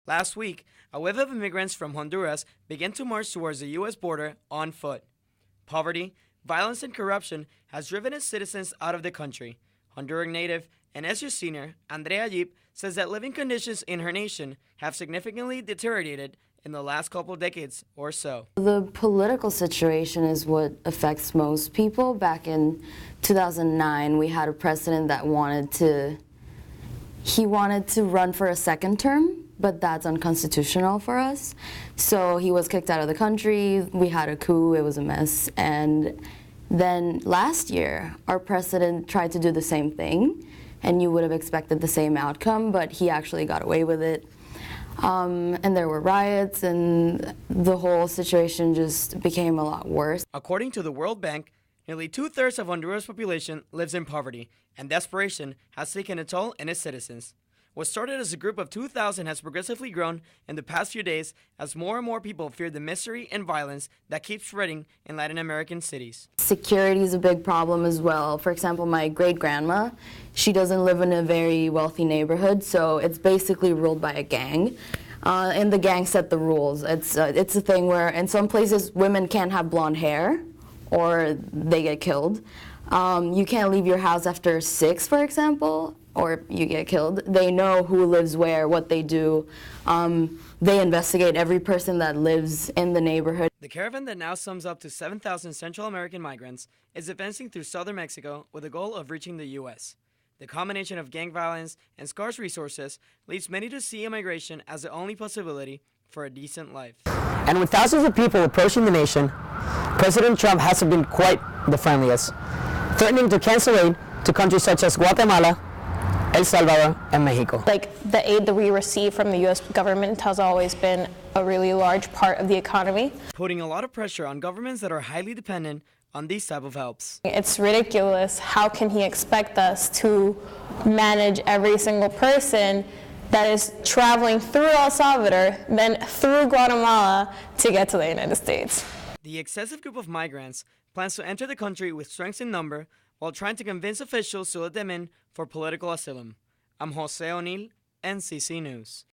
Last week, a wave of immigrants from Honduras began to march towards the U.S. border on foot. Poverty, violence, and corruption has driven its citizens out of the country. Honduran native and SU senior Andrea Yip says that living conditions in her nation have significantly deteriorated in the last couple decades or so. The political situation is what affects most people. Back in 2009, we had a president that wanted to run for a second term, but that's unconstitutional for us. So he was kicked out of the country, we had a coup, it was a mess. And then last year, our president tried to do the same thing, and you would have expected the same outcome, but he actually got away with it. And there were riots, and the whole situation just became a lot worse. According to the World Bank, nearly 2/3 of Honduras' population lives in poverty, and desperation has taken a toll in its citizens. What started as a group of 2,000 has progressively grown in the past few days as more and more people fear the misery and violence that keeps spreading in Latin American cities. Security is a big problem as well. For example, my great-grandma, she doesn't live in a very wealthy neighborhood, so it's basically ruled by a gang. And the gang set the rules. It's a thing where in some places women can't have blonde hair or they get killed. You can't leave your house after 6, for example, or you get killed. They know who lives where, what they do. They investigate every person that lives in the neighborhood. The caravan that now sums up to 7,000 Central American migrants is advancing through southern Mexico with the goal of reaching the U.S. The combination of gang violence and scarce resources leads many to see immigration as the only possibility for a decent life. And with thousands of people approaching the nation, President Trump hasn't been quite the friendliest, threatening to cancel aid to countries such as Guatemala, El Salvador, and Mexico. Like, the aid that we receive from the U.S. government has always been a really large part of the economy. Putting a lot of pressure on governments that are highly dependent on these type of helps. It's ridiculous. How can he expect us to manage every single person that is traveling through El Salvador, then through Guatemala to get to the United States? The excessive group of migrants plans to enter the country with strength in number while trying to convince officials to let them in for political asylum. I'm Jose O'Neill, NCC News.